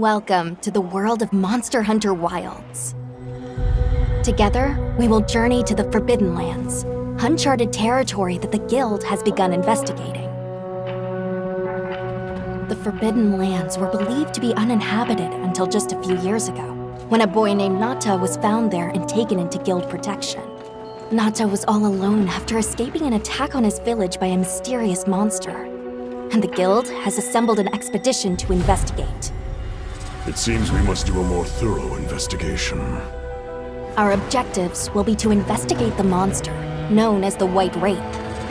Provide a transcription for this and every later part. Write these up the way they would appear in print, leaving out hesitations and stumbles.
Welcome to the world of Monster Hunter Wilds. Together, we will journey to the Forbidden Lands, uncharted territory that the Guild has begun investigating. The Forbidden Lands were believed to be uninhabited until just a few years ago, when a boy named Nata was found there and taken into Guild protection. Nata was all alone after escaping an attack on his village by a mysterious monster, and the Guild has assembled an expedition to investigate. It seems we must do a more thorough investigation. Our objectives will be to investigate the monster, known as the White Wraith,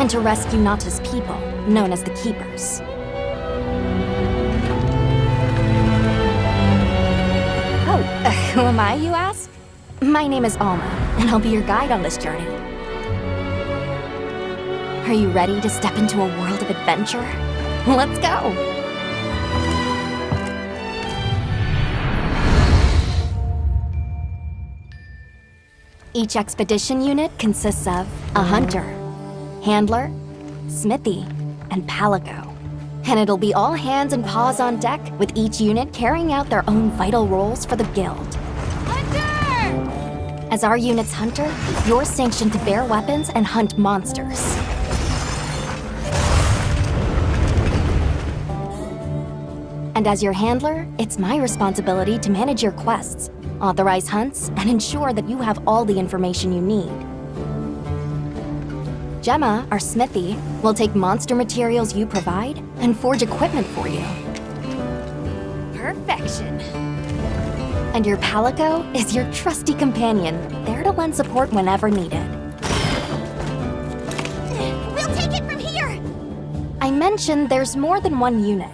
and to rescue Nata's people, known as the Keepers. Oh, who am I, you ask? My name is Alma, and I'll be your guide on this journey. Are you ready to step into a world of adventure? Let's go! Each expedition unit consists of a hunter, handler, smithy, and palico. And it'll be all hands and paws on deck, with each unit carrying out their own vital roles for the Guild. Hunter! As our unit's hunter, you're sanctioned to bear weapons and hunt monsters. And as your handler, it's my responsibility to manage your quests, authorize hunts, and ensure that you have all the information you need. Gemma, our smithy, will take monster materials you provide and forge equipment for you. Perfection. And your palico is your trusty companion, there to lend support whenever needed. We'll take it from here! I mentioned there's more than one unit.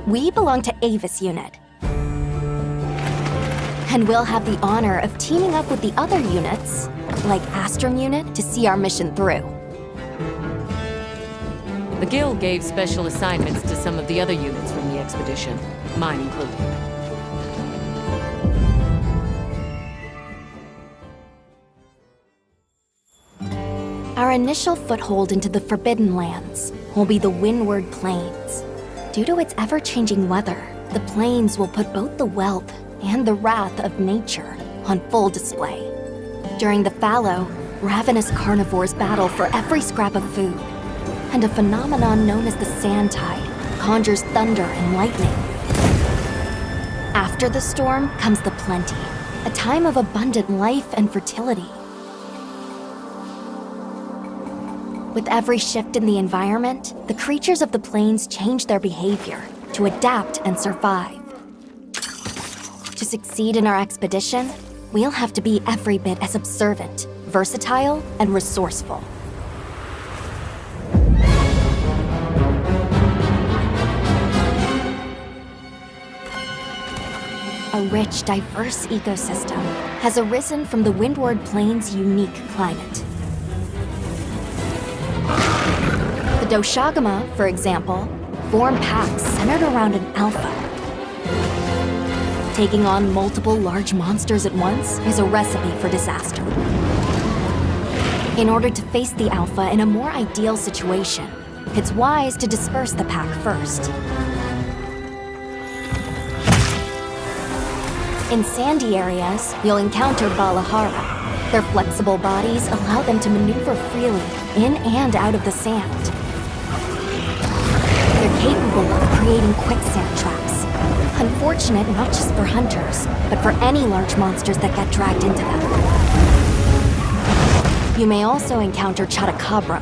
We belong to Avis Unit. And we'll have the honor of teaming up with the other units, like Astrum Unit, to see our mission through. The Guild gave special assignments to some of the other units from the expedition, mine included. Our initial foothold into the Forbidden Lands will be the Windward Plains. Due to its ever-changing weather, the plains will put both the wealth and the wrath of nature on full display. During the fallow, ravenous carnivores battle for every scrap of food, and a phenomenon known as the sand tide conjures thunder and lightning. After the storm comes the plenty, a time of abundant life and fertility. With every shift in the environment, the creatures of the plains change their behavior to adapt and survive. To succeed in our expedition, we'll have to be every bit as observant, versatile, and resourceful. A rich, diverse ecosystem has arisen from the Windward Plains' unique climate. The Doshagama, for example, form packs centered around an alpha. Taking on multiple large monsters at once is a recipe for disaster. In order to face the alpha in a more ideal situation, it's wise to disperse the pack first. In sandy areas, you'll encounter Balahara. Their flexible bodies allow them to maneuver freely in and out of the sand. They're capable of creating quicksand traps. Unfortunate not just for hunters, but for any large monsters that get dragged into them. You may also encounter Chotacabra,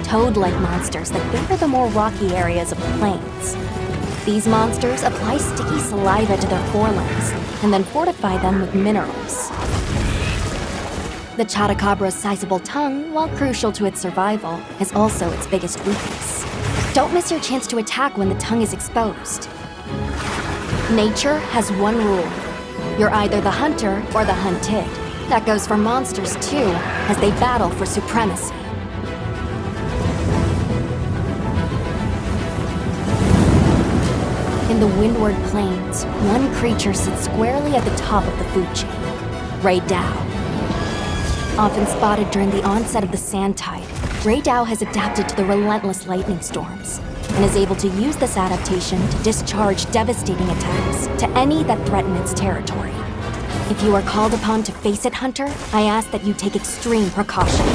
toad-like monsters that favor the more rocky areas of the plains. These monsters apply sticky saliva to their forelimbs and then fortify them with minerals. The Chotacabra's sizable tongue, while crucial to its survival, is also its biggest weakness. Don't miss your chance to attack when the tongue is exposed. Nature has one rule. You're either the hunter or the hunted. That goes for monsters too, as they battle for supremacy. In the Windward Plains, one creature sits squarely at the top of the food chain, Ray Dow. Often spotted during the onset of the sand tide, Ray Dow has adapted to the relentless lightning storms, and is able to use this adaptation to discharge devastating attacks to any that threaten its territory. If you are called upon to face it, Hunter, I ask that you take extreme precaution.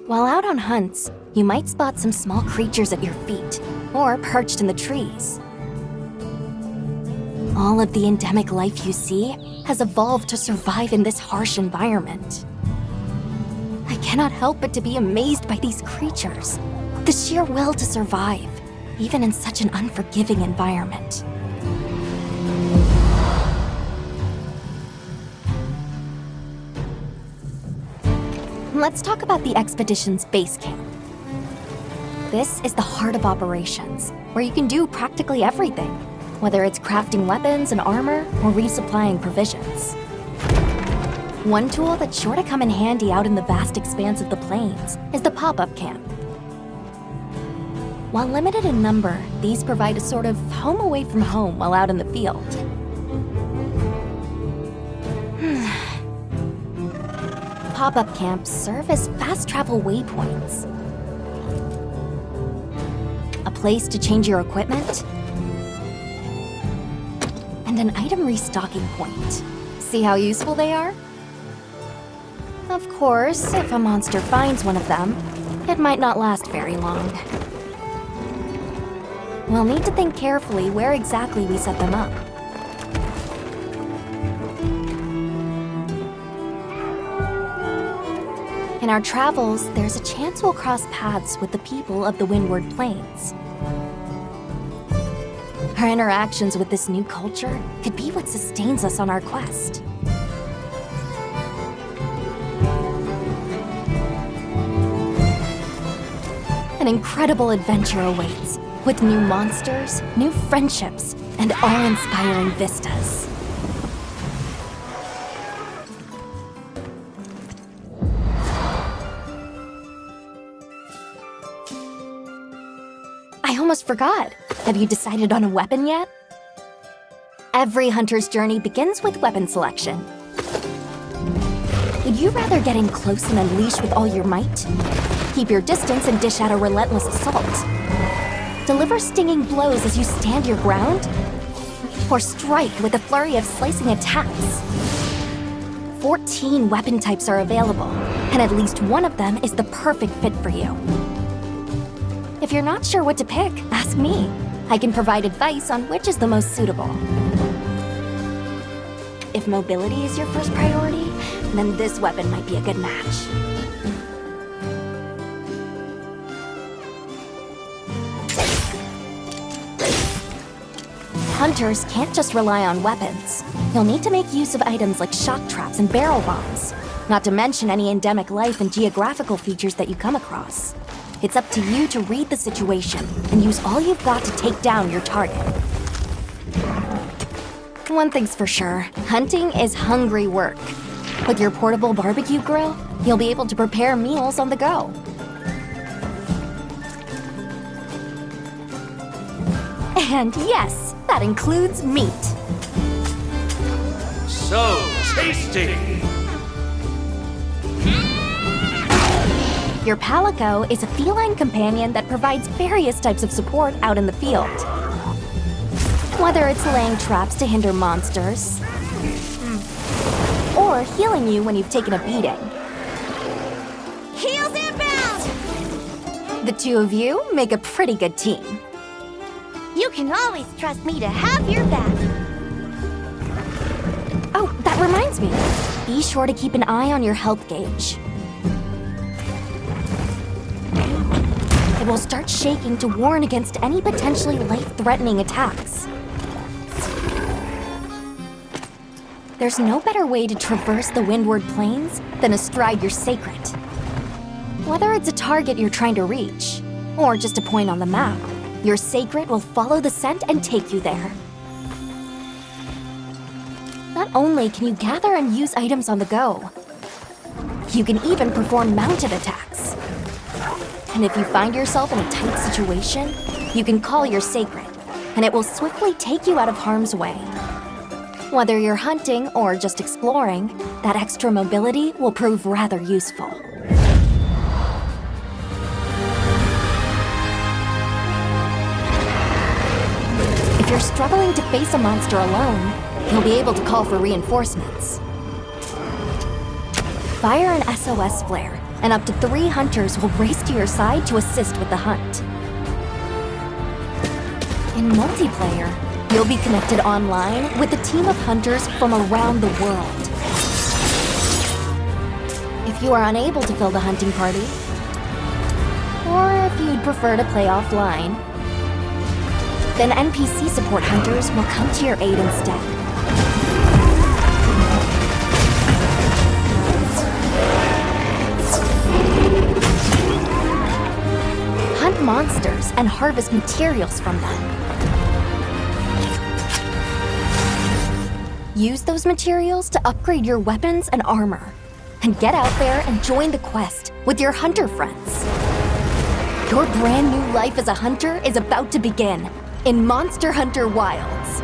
While out on hunts, you might spot some small creatures at your feet, or perched in the trees. All of the endemic life you see has evolved to survive in this harsh environment. I cannot help but to be amazed by these creatures, the sheer will to survive, even in such an unforgiving environment. Let's talk about the expedition's base camp. This is the heart of operations, where you can do practically everything, whether it's crafting weapons and armor or resupplying provisions. One tool that's sure to come in handy out in the vast expanse of the plains is the pop-up camp. While limited in number, these provide a sort of home away from home while out in the field. Pop-up camps serve as fast travel waypoints. A place to change your equipment, and an item restocking point. See how useful they are? Of course, if a monster finds one of them, it might not last very long. We'll need to think carefully where exactly we set them up. In our travels, there's a chance we'll cross paths with the people of the Windward Plains. Our interactions with this new culture could be what sustains us on our quest. An incredible adventure awaits, with new monsters, new friendships, and awe-inspiring vistas. I almost forgot. Have you decided on a weapon yet? Every hunter's journey begins with weapon selection. Would you rather get in close and unleash with all your might? Keep your distance and dish out a relentless assault? Deliver stinging blows as you stand your ground? Or strike with a flurry of slicing attacks? 14 weapon types are available, and at least one of them is the perfect fit for you. If you're not sure what to pick, ask me. I can provide advice on which is the most suitable. If mobility is your first priority, then this weapon might be a good match. Hunters can't just rely on weapons. You'll need to make use of items like shock traps and barrel bombs, not to mention any endemic life and geographical features that you come across. It's up to you to read the situation and use all you've got to take down your target. One thing's for sure, hunting is hungry work. With your portable barbecue grill, you'll be able to prepare meals on the go. And yes, that includes meat. So tasty! Your Palico is a feline companion that provides various types of support out in the field. Whether it's laying traps to hinder monsters, or healing you when you've taken a beating. Heels inbound! The two of you make a pretty good team. You can always trust me to have your back. Oh, that reminds me. Be sure to keep an eye on your health gauge. It will start shaking to warn against any potentially life-threatening attacks. There's no better way to traverse the Windward Plains than astride your sacred. Whether it's a target you're trying to reach, or just a point on the map, your sacred will follow the scent and take you there. Not only can you gather and use items on the go, you can even perform mounted attacks. And if you find yourself in a tight situation, you can call your sacred, and it will swiftly take you out of harm's way. Whether you're hunting or just exploring, that extra mobility will prove rather useful. If you're struggling to face a monster alone, you'll be able to call for reinforcements. Fire an SOS flare, and up to 3 hunters will race to your side to assist with the hunt. In multiplayer, you'll be connected online with a team of hunters from around the world. If you are unable to fill the hunting party, or if you'd prefer to play offline, then NPC support hunters will come to your aid instead. Hunt monsters and harvest materials from them. Use those materials to upgrade your weapons and armor, and get out there and join the quest with your hunter friends. Your brand new life as a hunter is about to begin in Monster Hunter Wilds.